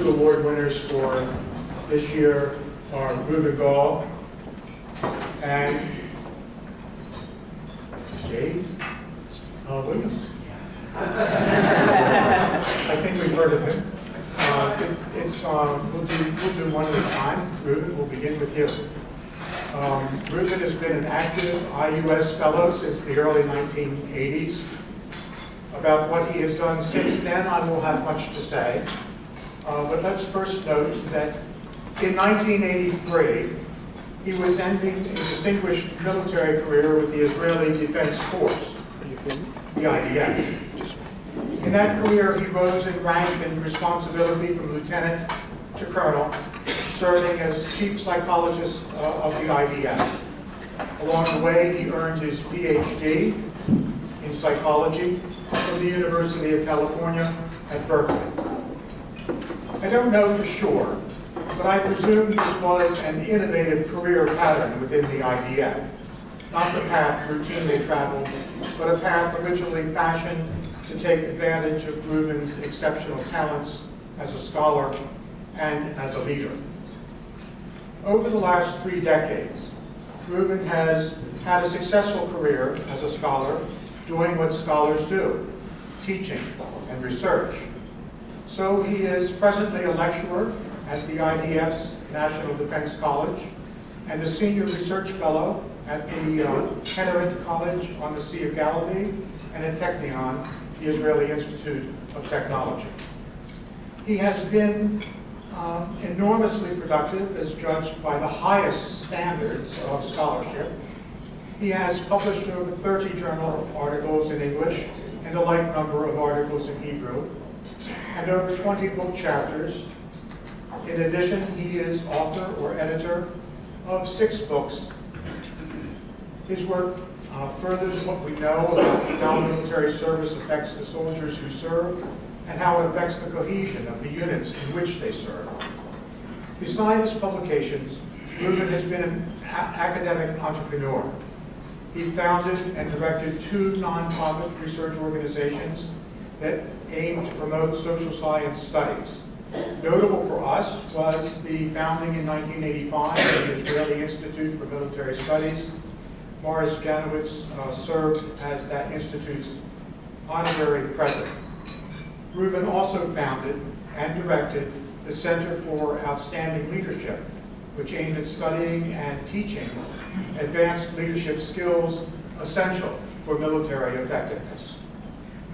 two award winners for this year are Reuven and Jade Williams. I think we've heard of him. We'll do one at a time. Reuven, we'll begin with you. Reuven has been an active IUS fellow since the early 1980s. About what he has done since then, I will have much to say. But let's first note that in 1983, he was ending a distinguished military career with the Israeli Defense Force, the IDF. In that career, he rose in rank and responsibility from lieutenant to colonel, serving as chief psychologist of the IDF. Along the way, he earned his PhD in psychology from the University of California at Berkeley. I don't know for sure, but I presume this was an innovative career pattern within the IDF. Not the path routinely traveled, but a path originally fashioned to take advantage of Reuven's exceptional talents as a scholar and as a leader. Over the last 3 decades, Reuven has had a successful career as a scholar, doing what scholars do, teaching and research. So he is presently a lecturer at the IDF's National Defense College and a senior research fellow at the Kenneret College on the Sea of Galilee and at Technion, the Israeli Institute of Technology. He has been enormously productive as judged by the highest standards of scholarship. He has published over 30 journal articles in English and a like number of articles in Hebrew, and over 20 book chapters. In addition, he is author or editor of 6 books. His work furthers what we know about how military service affects the soldiers who serve and how it affects the cohesion of the units in which they serve. Besides his publications, Reuven has been an academic entrepreneur. He founded and directed 2 nonprofit research organizations that aim to promote social science studies. Notable for us was the founding in 1985 of the Israeli Institute for Military Studies. Morris Janowitz served as that institute's honorary president. Reuven also founded and directed the Center for Outstanding Leadership, which aimed at studying and teaching advanced leadership skills essential for military effectiveness.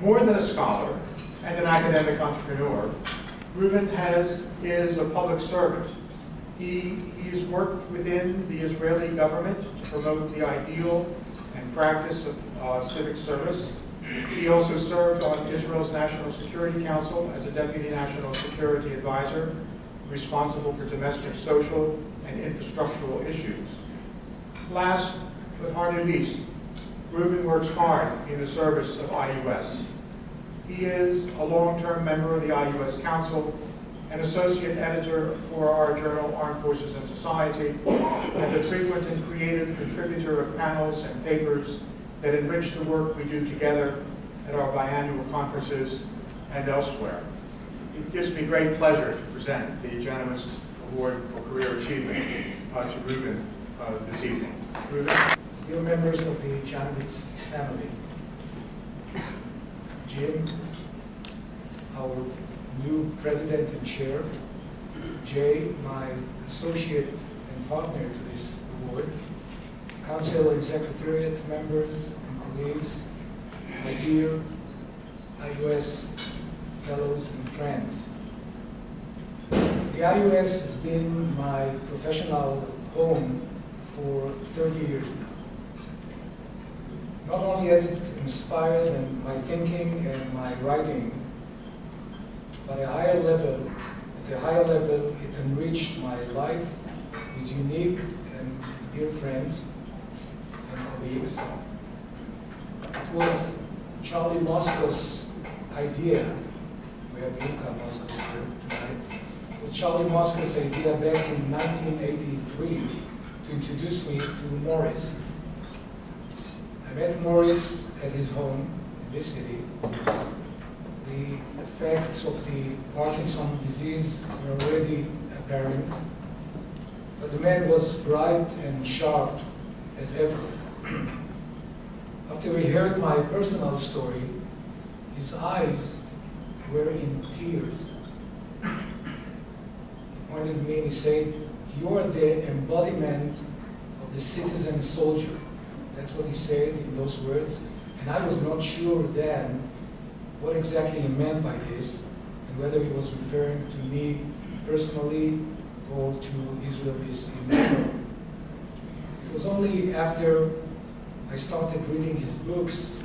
More than a scholar and an academic entrepreneur, Reuven is a public servant. He's worked within the Israeli government to promote the ideal and practice of civic service. He also served on Israel's National Security Council as a Deputy National Security Advisor, responsible for domestic, social, and infrastructural issues. Last but hardly least, Reuven works hard in the service of IUS. He is a long-term member of the IUS Council, an associate editor for our journal Armed Forces and Society, and a frequent and creative contributor of panels and papers that enrich the work we do together at our biannual conferences and elsewhere. It gives me great pleasure to present the Janowitz Award for Career Achievement to Reuven this evening. Reuven? Dear members of the Janowitz family, Jim, our new president and chair, Jay, my associate and partner to this award, council and secretariat members and colleagues, my dear IUS fellows and friends. The IUS has been my professional home for 30 years now. Not only has it inspired my thinking and my writing, but at a higher level, it enriched my life with unique and dear friends and colleagues. It was Charlie Moscow's idea. We have Ilka Moscow's here tonight. It was Charlie Moscow's idea back in 1983 to introduce me to Morris. I met Morris at his home in this city. the effects of the Parkinson's disease were already apparent, but the man was bright and sharp as ever. After he heard my personal story, his eyes were in tears. He pointed at me and he said, "You are the embodiment of the citizen soldier." That's what he said in those words. And I was not sure then what exactly he meant by this, and whether he was referring to me personally or to Israelis in general. It was only after I started reading his books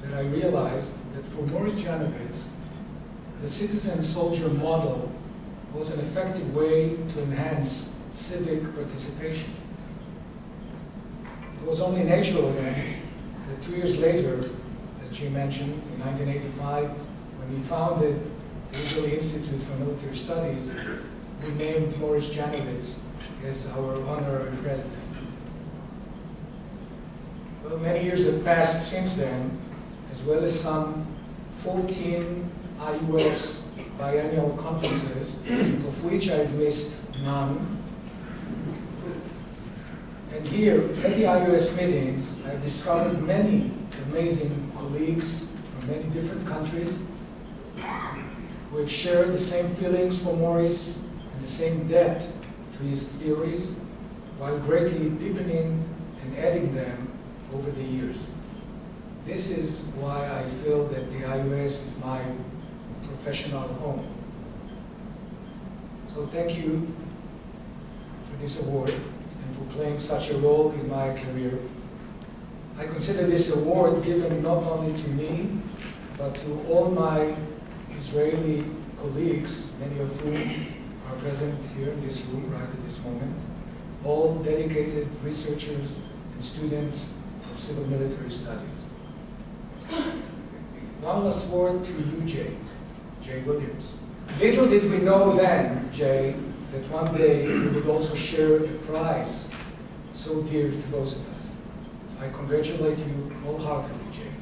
that I realized that for Morris Janowitz, the citizen-soldier model was an effective way to enhance civic participation. It was only natural then that 2 years later, as Jim mentioned, in 1985, when we founded the Israeli Institute for Military Studies, we named Morris Janowitz as our honorary president. Well, many years have passed since then, as well as some 14 IUS biennial conferences, of which I've missed none. And here, at the IUS meetings, I've discovered many amazing colleagues from many different countries who have shared the same feelings for Morris and the same depth to his theories, while greatly deepening and adding them over the years. This is why I feel that the IUS is my professional home. So thank you for this award and for playing such a role in my career. I consider this award given not only to me, but to all my Israeli colleagues, many of whom are present here in this room right at this moment, all dedicated researchers and students of civil military studies. One last word to you, Jay Williams. Little did we know then, Jay, that one day we would also share a prize so dear to both of us. I congratulate you wholeheartedly, Jay.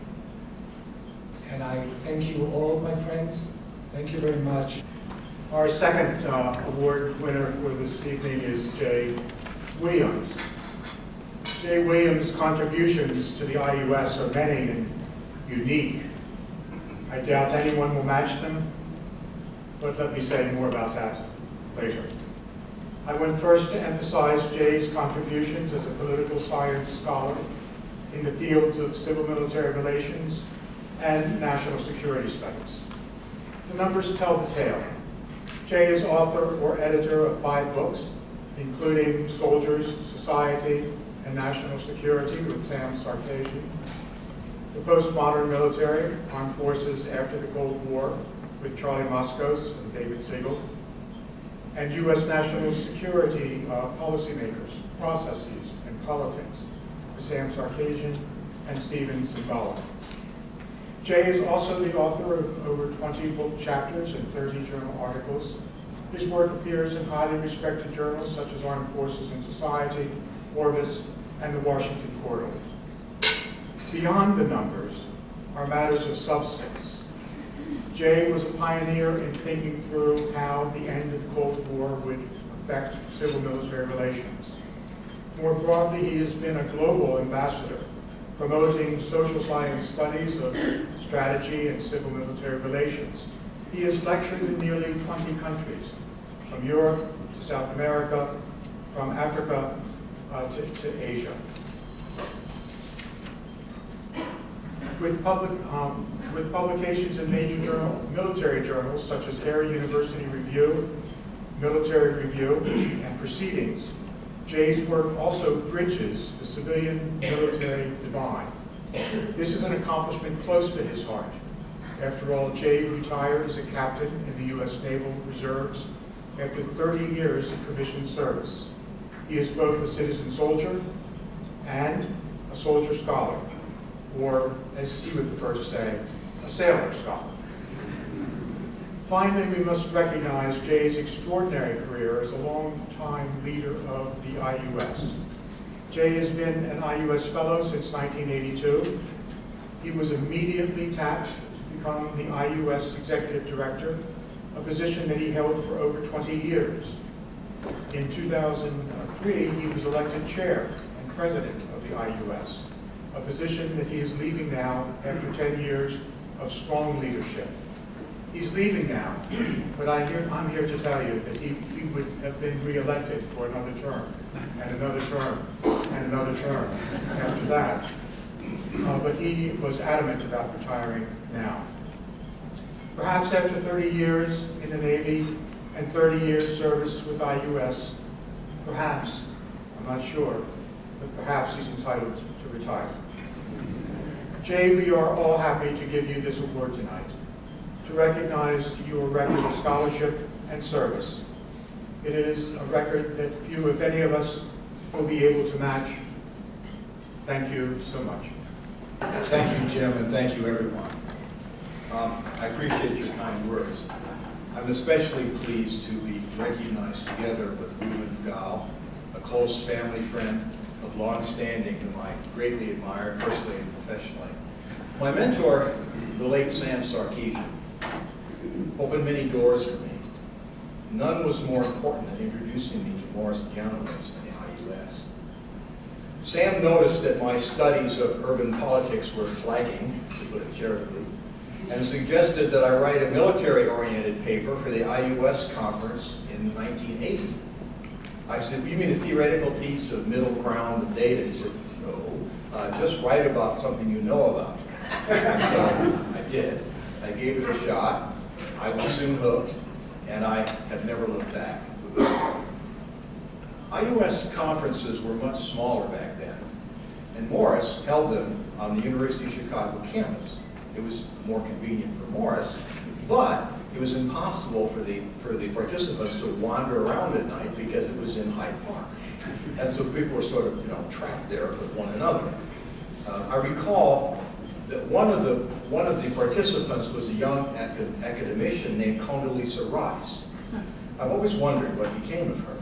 And I thank you all, my friends. Thank you very much. Our second award winner for this evening is Jay Williams. Jay Williams' contributions to the IUS are many and unique. I doubt anyone will match them, but let me say more about that later. I want first to emphasize Jay's contributions as a political science scholar in the fields of civil-military relations and national security studies. The numbers tell the tale. Jay is author or editor of 5 books, including Soldiers, Society, and National Security with Sam Sarkisian, The Postmodern Military, Armed Forces After the Cold War with Charlie Moskos and David Siegel, and U.S. national security policymakers, processes, and politics with Sam Sarkisian and Steven Simbala. Jay is also the author of over 20 book chapters and 30 journal articles. His work appears in highly respected journals such as Armed Forces and Society, Orbis, and the Washington Quarterly. Beyond the numbers are matters of substance. Jay was a pioneer in thinking through how the end of the Cold War would affect civil-military relations. More broadly, he has been a global ambassador, promoting social science studies of strategy and civil-military relations. He has lectured in nearly 20 countries, from Europe to South America, from Africa to Asia. With publications in major military journals such as Air University Review, Military Review, and Proceedings, Jay's work also bridges the civilian-military divide. This is an accomplishment close to his heart. After all, Jay retired as a captain in the U.S. Naval Reserves after 30 years of commissioned service. He is both a citizen soldier and a soldier scholar, or as he would prefer to say, a sailor scholar. Finally, we must recognize Jay's extraordinary career as a long-time leader of the IUS. Jay has been an IUS fellow since 1982. He was immediately tapped to become the IUS Executive Director, a position that he held for over 20 years. In 2003, he was elected Chair and President of the IUS, a position that he is leaving now after 10 years of strong leadership. He's leaving now, but I'm here to tell you that he would have been re-elected for another term, and another term, and another term after that. But he was adamant about retiring now. Perhaps after 30 years in the Navy and 30 years service with IUS, perhaps, I'm not sure, but perhaps he's entitled to retire. Jay, we are all happy to give you this award tonight, to recognize your record of scholarship and service. It is a record that few, if any of us, will be able to match. Thank you so much. Thank you, Jim, and thank you, everyone. I appreciate your kind words. I'm especially pleased to be recognized together with Reuven, a close family friend of long standing whom I greatly admire personally and professionally. My mentor, the late Sam Sarkeesian, opened many doors for me. None was more important than introducing me to Morris Janowitz in the IUS. Sam noticed that my studies of urban politics were flagging, to put it charitably, and suggested that I write a military-oriented paper for the IUS conference in 1980. I said, you mean a theoretical piece of middle ground and data? He said, no, just write about something you know about. And so I did. I gave it a shot. I was soon hooked, and I have never looked back. IUS conferences were much smaller back then, and Morris held them on the University of Chicago campus. It was more convenient for Morris, but it was impossible for the participants to wander around at night because it was in Hyde Park. And so people were sort of, trapped there with one another. I recall that one of the participants was a young academician named Condoleezza Rice. I've always wondered what became of her.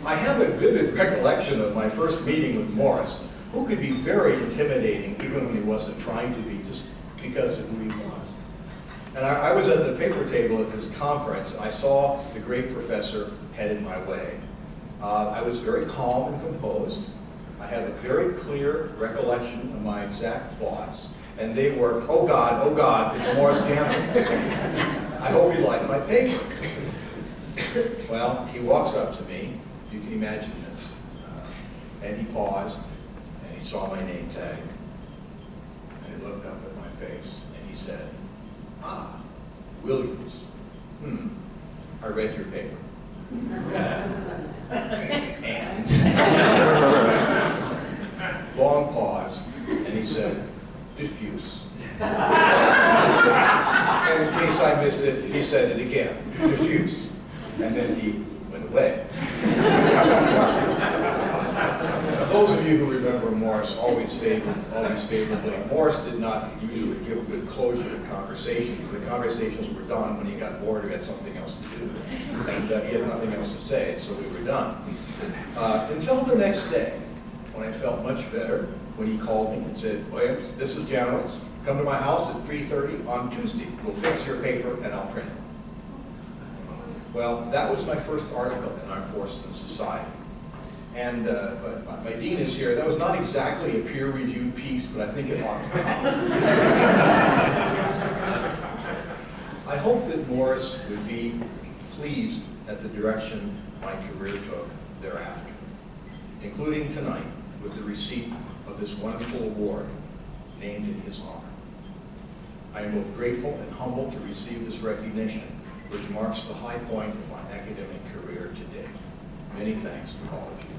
I have a vivid recollection of my first meeting with Morris, who could be very intimidating even when he wasn't trying to be, just because of who he was. And I was at the paper table at this conference, and I saw the great professor headed my way. I was very calm and composed. I have a very clear recollection of my exact thoughts, and they were, oh God, it's Morris Janowitz. I hope you like my paper. Well, he walks up to me, you can imagine this, and he paused, and he saw my name tag, and he looked up at my face, and he said, ah, Williams. I read your paper. And long pause, and he said, diffuse. And in case I missed it, he said it again, diffuse. And then he went away. Those of you who remember Morris always favorably, Morris did not usually give good closure to conversations. The conversations were done when he got bored or had something else to do. And he had nothing else to say, so we were done. Until the next day, when I felt much better, when he called me and said, Williams, this is Janowitz. Come to my house at 3:30 on Tuesday. We'll fix your paper and I'll print it. Well, that was my first article in Armed Forces and Society. And but my dean is here. That was not exactly a peer-reviewed piece, but I think it ought to count. I hope that Morris would be pleased at the direction my career took thereafter, including tonight with the receipt of this wonderful award named in his honor. I am both grateful and humbled to receive this recognition, which marks the high point of my academic career today. Many thanks to all of you.